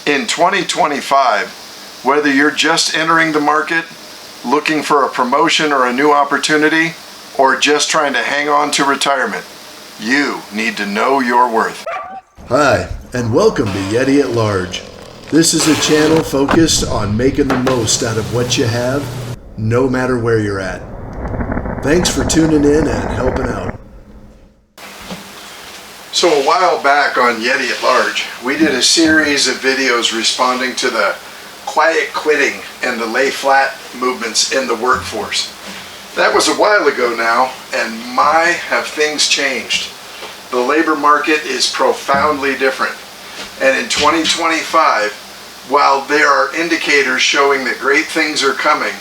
In 2025, whether you're just entering the market, looking for a promotion or a new opportunity, or just trying to hang on to retirement, you need to know your worth. Hi, and welcome to Yeti at Large. This is a channel focused on making the most out of what you have, no matter where you're at. Thanks for tuning in and helping out. So a while back on Yeti at Large, we did a series of videos responding to the quiet quitting and the lay flat movements in the workforce. That was a while ago now, and my, have things changed. The labor market is profoundly different. And in 2025, while there are indicators showing that great things are coming,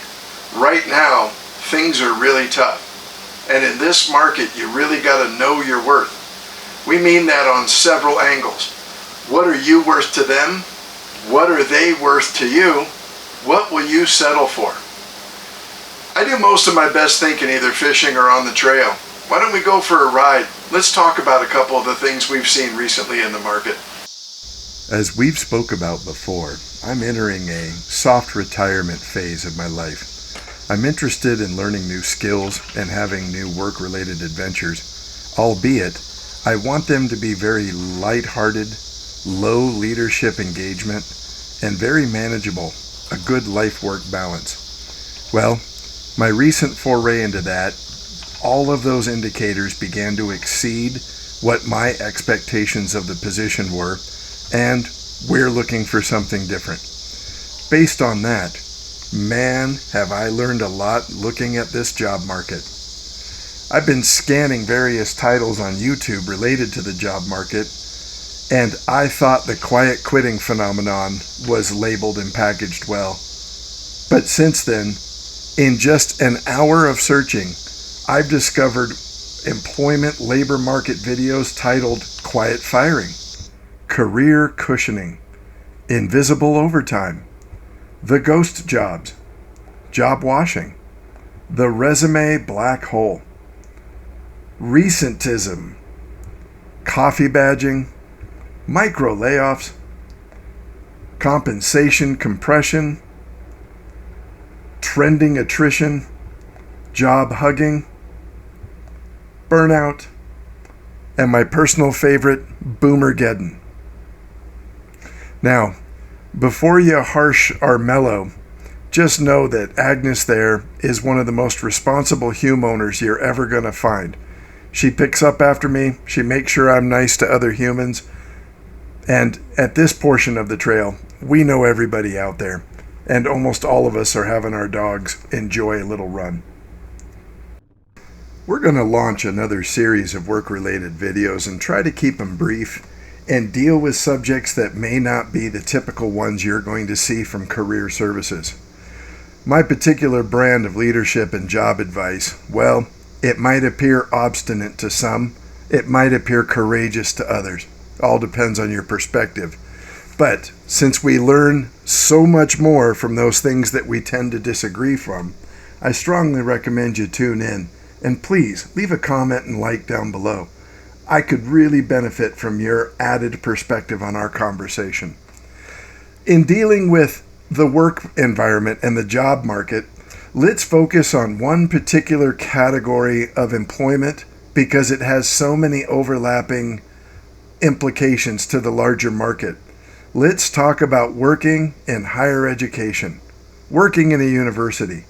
right now, things are really tough. And in this market, you really got to know your worth. We mean that on several angles. What are you worth to them? What are they worth to you? What will you settle for? I do most of my best thinking either fishing or on the trail. Why don't we go for a ride? Let's talk about a couple of the things we've seen recently in the market. As we've spoke about before, I'm entering a soft retirement phase of my life. I'm interested in learning new skills and having new work-related adventures, albeit I want them to be very lighthearted, low leadership engagement, and very manageable, a good life-work balance. Well, my recent foray into that, all of those indicators began to exceed what my expectations of the position were, and we're looking for something different. Based on that, man, have I learned a lot looking at this job market. I've been scanning various titles on YouTube related to the job market, and I thought the quiet quitting phenomenon was labeled and packaged well. But since then, in just an hour of searching, I've discovered employment labor market videos titled Quiet Firing, Career Cushioning, Invisible Overtime, The Ghost Jobs, Job Washing, The Resume Black Hole, Recentism, Coffee Badging, Micro Layoffs, Compensation Compression, Trending Attrition, Job Hugging, Burnout, and my personal favorite, Boomergeddon. Now, before you harsh or mellow, just know that Agnes there is one of the most responsible homeowners you're ever going to find. She picks up after me, she makes sure I'm nice to other humans, and at this portion of the trail, we know everybody out there, and almost all of us are having our dogs enjoy a little run. We're going to launch another series of work-related videos and try to keep them brief and deal with subjects that may not be the typical ones you're going to see from career services. My particular brand of leadership and job advice, well, it might appear obstinate to some, it might appear courageous to others. All depends on your perspective. But since we learn so much more from those things that we tend to disagree from, I strongly recommend you tune in. And please leave a comment and like down below. I could really benefit from your added perspective on our conversation. In dealing with the work environment and the job market, let's focus on one particular category of employment because it has so many overlapping implications to the larger market. Let's talk about working in higher education, working in a university,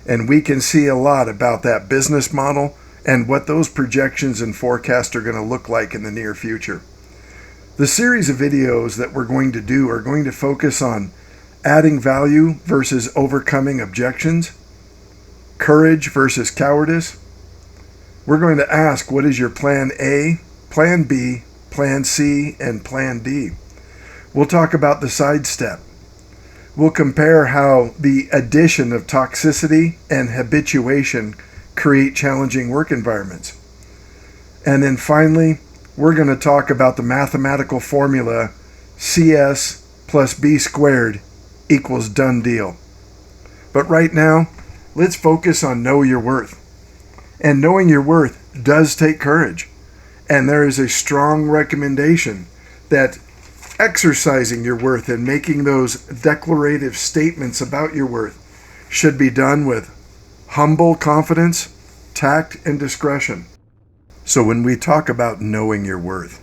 and we can see a lot about that business model and what those projections and forecasts are going to look like in the near future. The series of videos that we're going to do are going to focus on adding value versus overcoming objections, courage versus cowardice. We're going to ask, what is your plan A, plan B, plan C, and plan D? We'll talk about the sidestep. We'll compare how the addition of toxicity and habituation create challenging work environments. And then finally, we're going to talk about the mathematical formula CS plus B squared equals done deal. But right now, let's focus on know your worth. And knowing your worth does take courage. And there is a strong recommendation that Exercising your worth and making those declarative statements about your worth should be done with humble confidence, tact, and discretion. So when we talk about knowing your worth,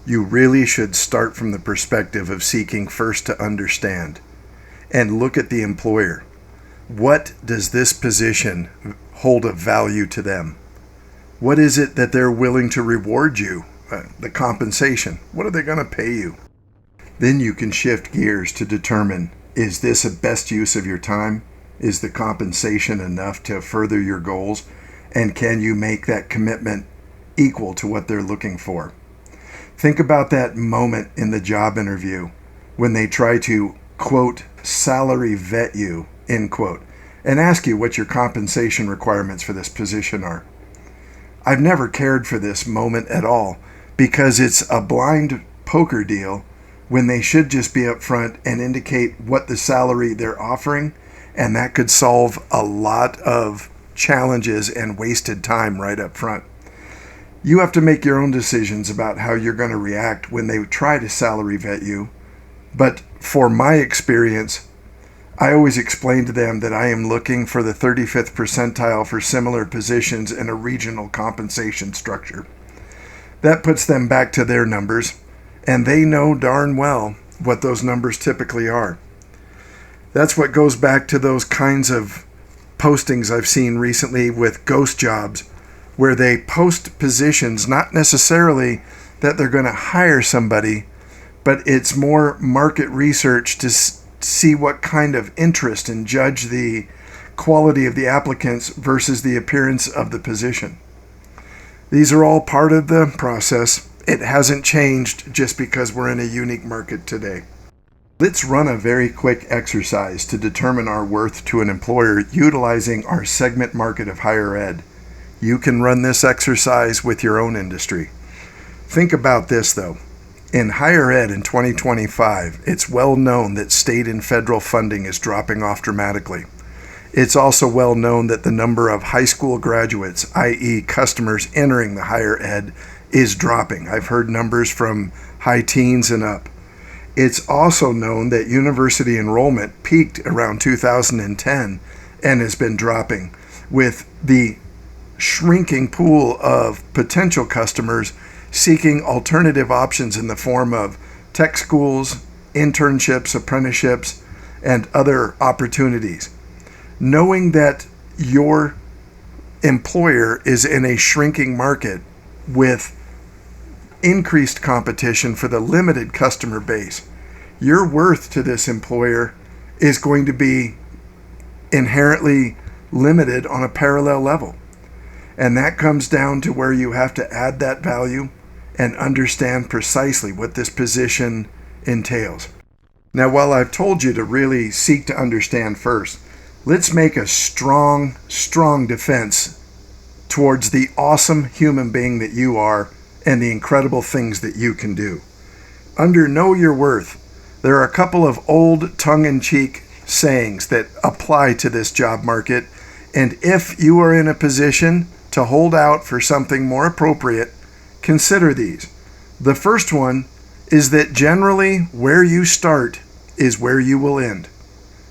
you really should start from the perspective of seeking first to understand and look at the employer. What does this position hold of value to them? What is it that they're willing to reward you? The compensation. What are they going to pay you? Then you can shift gears to determine, is this a best use of your time? Is the compensation enough to further your goals? And can you make that commitment equal to what they're looking for? Think about that moment in the job interview when they try to, quote, salary vet you, end quote, and ask you what your compensation requirements for this position are. I've never cared for this moment at all because it's a blind poker deal when they should just be upfront and indicate what the salary they're offering, and that could solve a lot of challenges and wasted time right up front. You have to make your own decisions about how you're going to react when they try to salary vet you, but for my experience, I always explain to them that I am looking for the 35th percentile for similar positions in a regional compensation structure. That puts them back to their numbers, and they know darn well what those numbers typically are. That's what goes back to those kinds of postings I've seen recently with ghost jobs, where they post positions, not necessarily that they're going to hire somebody, but it's more market research to see what kind of interest and judge the quality of the applicants versus the appearance of the position. These are all part of the process. It hasn't changed just because we're in a unique market today. Let's run a very quick exercise to determine our worth to an employer utilizing our segment market of higher ed. You can run this exercise with your own industry. Think about this though. In higher ed in 2025, it's well known that state and federal funding is dropping off dramatically. It's also well known that the number of high school graduates, i.e. customers entering the higher ed, is dropping. I've heard numbers from high teens and up. It's also known that university enrollment peaked around 2010 and has been dropping, with the shrinking pool of potential customers seeking alternative options in the form of tech schools, internships, apprenticeships, and other opportunities. Knowing that your employer is in a shrinking market with increased competition for the limited customer base, your worth to this employer is going to be inherently limited on a parallel level. And that comes down to where you have to add that value and understand precisely what this position entails. Now, while I've told you to really seek to understand first, let's make a strong defense towards the awesome human being that you are and the incredible things that you can do. Under Know Your Worth, there are a couple of old tongue-in-cheek sayings that apply to this job market, and if you are in a position to hold out for something more appropriate, consider these. The first one is that generally where you start is where you will end.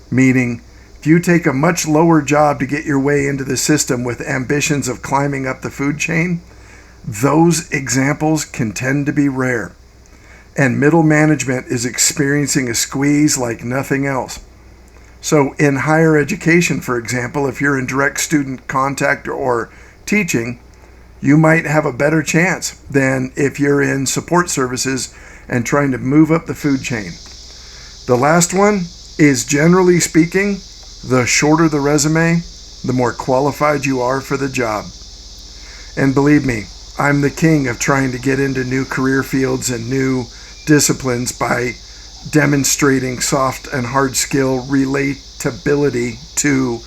Meaning, if you take a much lower job to get your way into the system with ambitions of climbing up the food chain, those examples can tend to be rare. And middle management is experiencing a squeeze like nothing else. So in higher education, for example, if you're in direct student contact or teaching, you might have a better chance than if you're in support services and trying to move up the food chain. The last one is, generally speaking, the shorter the resume, the more qualified you are for the job. And believe me, I'm the king of trying to get into new career fields and new disciplines by demonstrating soft and hard skill relatability to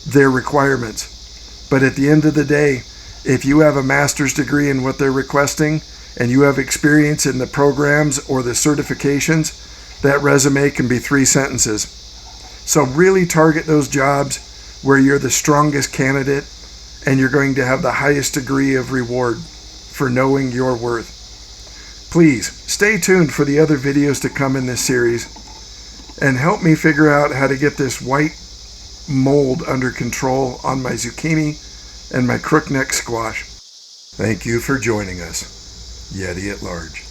their requirements. But at the end of the day, if you have a master's degree in what they're requesting and you have experience in the programs or the certifications, that resume can be 3 sentences. So really target those jobs where you're the strongest candidate and you're going to have the highest degree of reward for knowing your worth. Please stay tuned for the other videos to come in this series and help me figure out how to get this white mold under control on my zucchini and my crookneck squash. Thank you for joining us. Yeti at large.